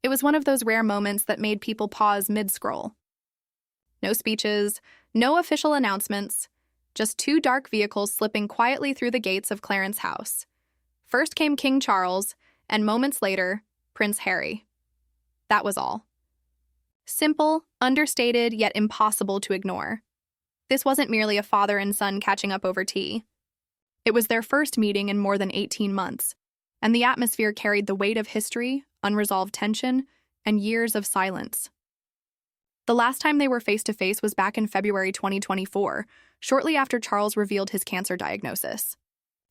It was one of those rare moments that made people pause mid-scroll. No speeches, no official announcements, just two dark vehicles slipping quietly through the gates of Clarence House. First came King Charles, and moments later, Prince Harry. That was all. Simple, understated, yet impossible to ignore. This wasn't merely a father and son catching up over tea. It was their first meeting in more than 18 months, and the atmosphere carried the weight of history, unresolved tension, and years of silence. The last time they were face-to-face was back in February 2024, shortly after Charles revealed his cancer diagnosis.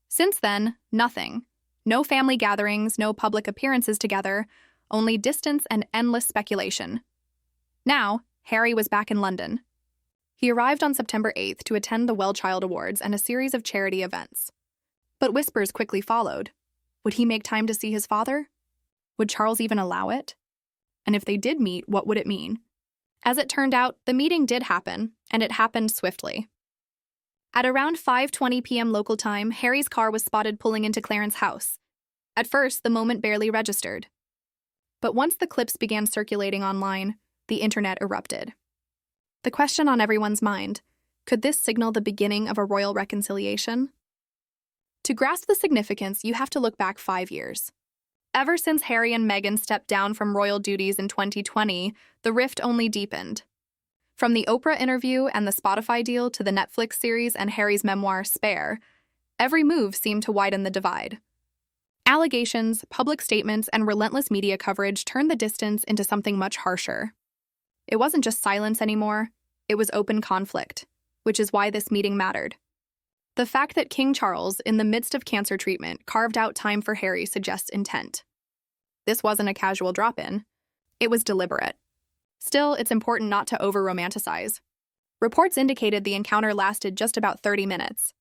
Since then, nothing. No family gatherings, no public appearances together, only distance and endless speculation. Now, Harry was back in London. He arrived on September 8th to attend the Well Child Awards and a series of charity events. But whispers quickly followed. Would he make time to see his father? Would Charles even allow it? And if they did meet, what would it mean? As it turned out, the meeting did happen, and it happened swiftly. At around 5:20 p.m. local time, Harry's car was spotted pulling into Clarence House. At first, the moment barely registered. But once the clips began circulating online, the internet erupted. The question on everyone's mind, could this signal the beginning of a royal reconciliation? To grasp the significance, you have to look back 5 years. Ever since Harry and Meghan stepped down from royal duties in 2020, the rift only deepened. From the Oprah interview and the Spotify deal to the Netflix series and Harry's memoir, Spare, every move seemed to widen the divide. Allegations, public statements, and relentless media coverage turned the distance into something much harsher. It wasn't just silence anymore, it was open conflict, which is why this meeting mattered. The fact that King Charles, in the midst of cancer treatment, carved out time for Harry suggests intent. This wasn't a casual drop-in. It was deliberate. Still, it's important not to over-romanticize. Reports indicated the encounter lasted just about 30 minutes.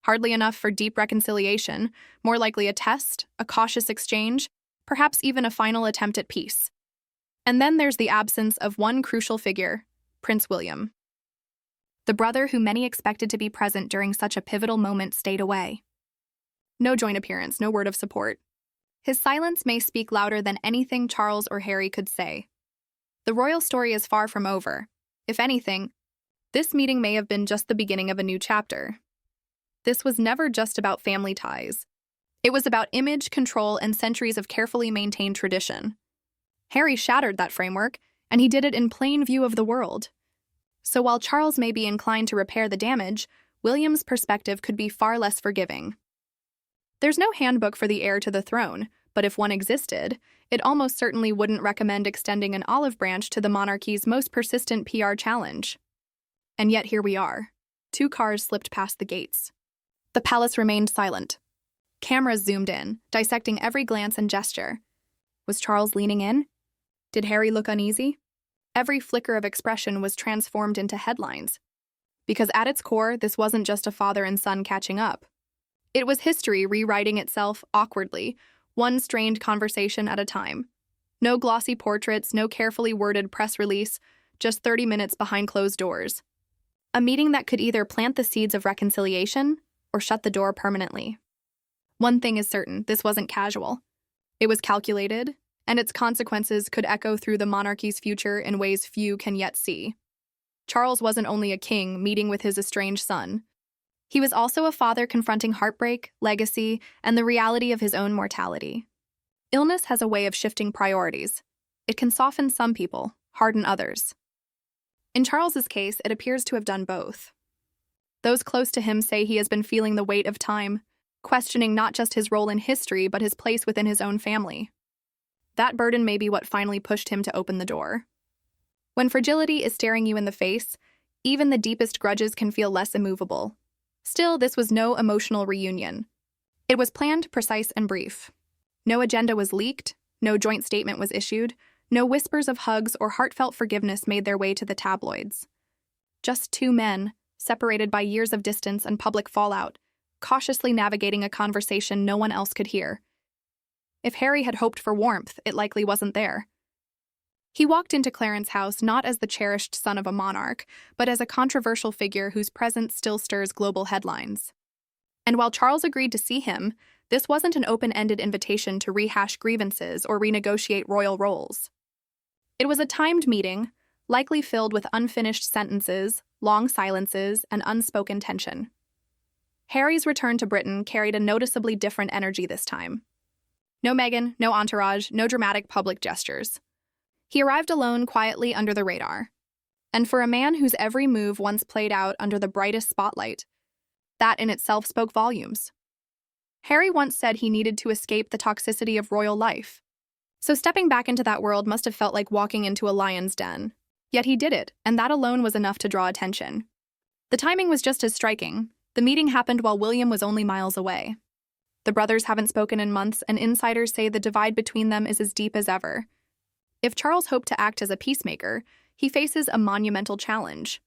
Hardly enough for deep reconciliation, more likely a test, a cautious exchange, perhaps even a final attempt at peace. And then there's the absence of one crucial figure, Prince William. The brother who many expected to be present during such a pivotal moment stayed away. No joint appearance, no word of support. His silence may speak louder than anything Charles or Harry could say. The royal story is far from over. If anything, this meeting may have been just the beginning of a new chapter. This was never just about family ties. It was about image, control, and centuries of carefully maintained tradition. Harry shattered that framework, and he did it in plain view of the world. So while Charles may be inclined to repair the damage, William's perspective could be far less forgiving. There's no handbook for the heir to the throne, but if one existed, it almost certainly wouldn't recommend extending an olive branch to the monarchy's most persistent PR challenge. And yet here we are. 2 cars slipped past the gates. The palace remained silent. Cameras zoomed in, dissecting every glance and gesture. Was Charles leaning in? Did Harry look uneasy? Every flicker of expression was transformed into headlines. Because at its core, this wasn't just a father and son catching up. It was history rewriting itself awkwardly, one strained conversation at a time. No glossy portraits, no carefully worded press release, just 30 minutes behind closed doors. A meeting that could either plant the seeds of reconciliation or shut the door permanently. One thing is certain, this wasn't casual. It was calculated, and its consequences could echo through the monarchy's future in ways few can yet see. Charles wasn't only a king meeting with his estranged son. He was also a father confronting heartbreak, legacy, and the reality of his own mortality. Illness has a way of shifting priorities. It can soften some people, harden others. In Charles's case, it appears to have done both. Those close to him say he has been feeling the weight of time, questioning not just his role in history, but his place within his own family. That burden may be what finally pushed him to open the door. When fragility is staring you in the face, even the deepest grudges can feel less immovable. Still, this was no emotional reunion. It was planned, precise, and brief. No agenda was leaked, no joint statement was issued, no whispers of hugs or heartfelt forgiveness made their way to the tabloids. Just 2 men, separated by years of distance and public fallout, cautiously navigating a conversation no one else could hear. If Harry had hoped for warmth, it likely wasn't there. He walked into Clarence House not as the cherished son of a monarch, but as a controversial figure whose presence still stirs global headlines. And while Charles agreed to see him, This wasn't an open-ended invitation to rehash grievances or renegotiate royal roles. It was a timed meeting, likely filled with unfinished sentences, long silences, and unspoken tension. Harry's return to Britain carried a noticeably different energy this time. No Meghan, no entourage, no dramatic public gestures. He arrived alone, quietly under the radar. And for a man whose every move once played out under the brightest spotlight, that in itself spoke volumes. Harry once said he needed to escape the toxicity of royal life. So stepping back into that world must have felt like walking into a lion's den. Yet he did it, and that alone was enough to draw attention. The timing was just as striking. The meeting happened while William was only miles away. The brothers haven't spoken in months, and insiders say the divide between them is as deep as ever. If Charles hoped to act as a peacemaker, he faces a monumental challenge.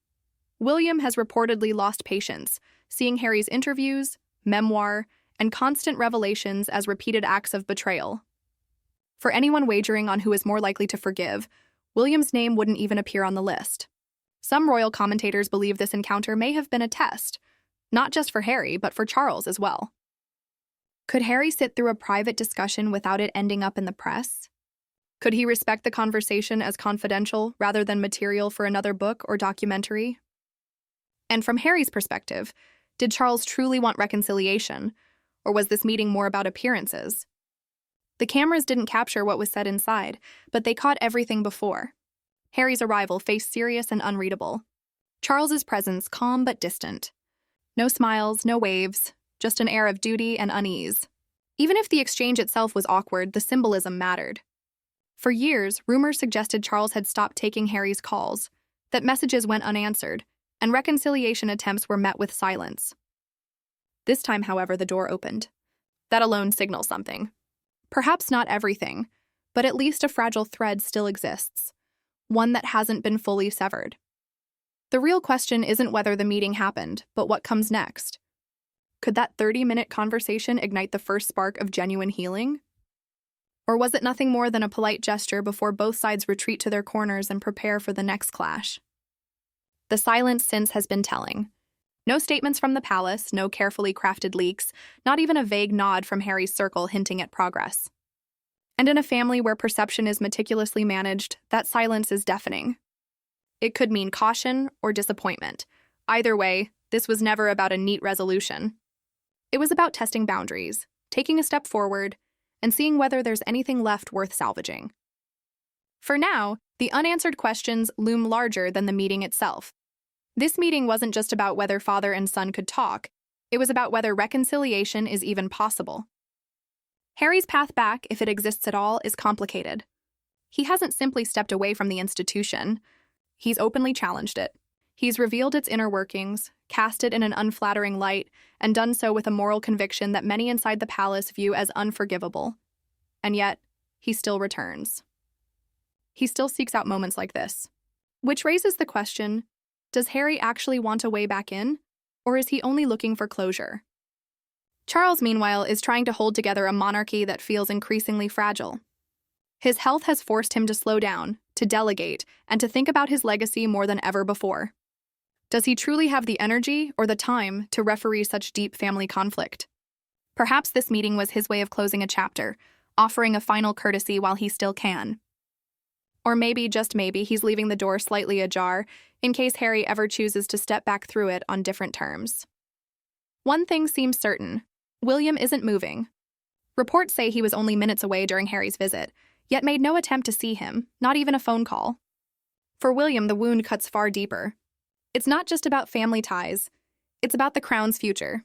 William has reportedly lost patience, seeing Harry's interviews, memoir, and constant revelations as repeated acts of betrayal. For anyone wagering on who is more likely to forgive, William's name wouldn't even appear on the list. Some royal commentators believe this encounter may have been a test, not just for Harry, but for Charles as well. Could Harry sit through a private discussion without it ending up in the press? Could he respect the conversation as confidential rather than material for another book or documentary? And from Harry's perspective, did Charles truly want reconciliation, or was this meeting more about appearances? The cameras didn't capture what was said inside, but they caught everything before. Harry's arrival faced serious and unreadable. Charles's presence calm but distant. No smiles, no waves, just an air of duty and unease. Even if the exchange itself was awkward, the symbolism mattered. For years, rumors suggested Charles had stopped taking Harry's calls, that messages went unanswered, and reconciliation attempts were met with silence. This time, however, the door opened. That alone signals something. Perhaps not everything, but at least a fragile thread still exists, one that hasn't been fully severed. The real question isn't whether the meeting happened, but what comes next. Could that 30-minute conversation ignite the first spark of genuine healing? Or was it nothing more than a polite gesture before both sides retreat to their corners and prepare for the next clash? The silence since has been telling. No statements from the palace, no carefully crafted leaks, not even a vague nod from Harry's circle hinting at progress. And in a family where perception is meticulously managed, that silence is deafening. It could mean caution or disappointment. Either way, this was never about a neat resolution. It was about testing boundaries, taking a step forward, and seeing whether there's anything left worth salvaging. For now, the unanswered questions loom larger than the meeting itself. This meeting wasn't just about whether father and son could talk, it was about whether reconciliation is even possible. Harry's path back, if it exists at all, is complicated. He hasn't simply stepped away from the institution. He's openly challenged it. He's revealed its inner workings, cast it in an unflattering light, and done so with a moral conviction that many inside the palace view as unforgivable. And yet, he still returns. He still seeks out moments like this. Which raises the question, does Harry actually want a way back in, or is he only looking for closure? Charles, meanwhile, is trying to hold together a monarchy that feels increasingly fragile. His health has forced him to slow down, to delegate, and to think about his legacy more than ever before. Does he truly have the energy or the time to referee such deep family conflict? Perhaps this meeting was his way of closing a chapter, offering a final courtesy while he still can. Or maybe, just maybe, he's leaving the door slightly ajar in case Harry ever chooses to step back through it on different terms. One thing seems certain. William isn't moving. Reports say he was only minutes away during Harry's visit, yet made no attempt to see him, not even a phone call. For William, the wound cuts far deeper. It's not just about family ties. It's about the crown's future.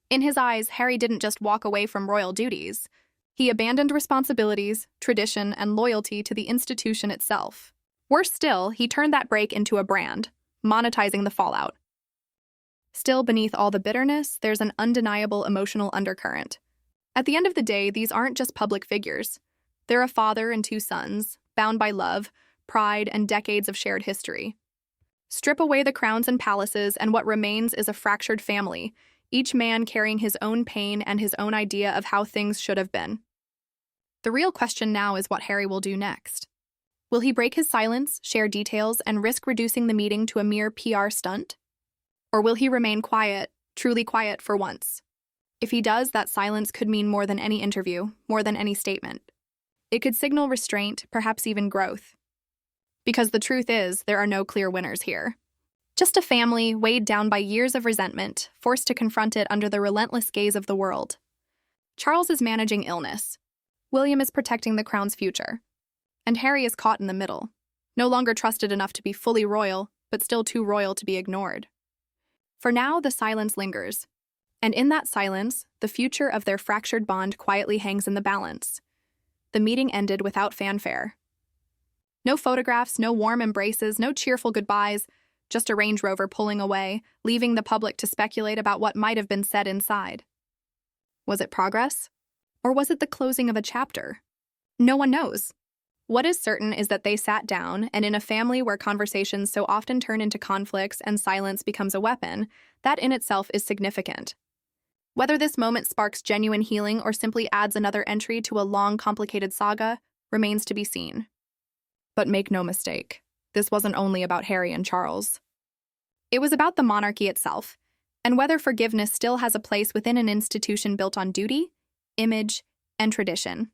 In his eyes, Harry didn't just walk away from royal duties. He abandoned responsibilities, tradition, and loyalty to the institution itself. Worse still, he turned that break into a brand, monetizing the fallout. Still, beneath all the bitterness, there's an undeniable emotional undercurrent. At the end of the day, these aren't just public figures. They're a father and two sons, bound by love, pride, and decades of shared history. Strip away the crowns and palaces, and what remains is a fractured family, each man carrying his own pain and his own idea of how things should have been. The real question now is what Harry will do next. Will he break his silence, share details, and risk reducing the meeting to a mere PR stunt? Or will he remain quiet, truly quiet for once? If he does, that silence could mean more than any interview, more than any statement. It could signal restraint, perhaps even growth. Because the truth is, there are no clear winners here. Just a family weighed down by years of resentment, forced to confront it under the relentless gaze of the world. Charles is managing illness. William is protecting the crown's future. And Harry is caught in the middle, no longer trusted enough to be fully royal, but still too royal to be ignored. For now, the silence lingers. And in that silence, the future of their fractured bond quietly hangs in the balance. The meeting ended without fanfare. No photographs, no warm embraces, no cheerful goodbyes, just a Range Rover pulling away, leaving the public to speculate about what might have been said inside. Was it progress? Or was it the closing of a chapter? No one knows. What is certain is that they sat down, and in a family where conversations so often turn into conflicts and silence becomes a weapon, that in itself is significant. Whether this moment sparks genuine healing or simply adds another entry to a long, complicated saga remains to be seen. But make no mistake, this wasn't only about Harry and Charles. It was about the monarchy itself, and whether forgiveness still has a place within an institution built on duty, image, and tradition.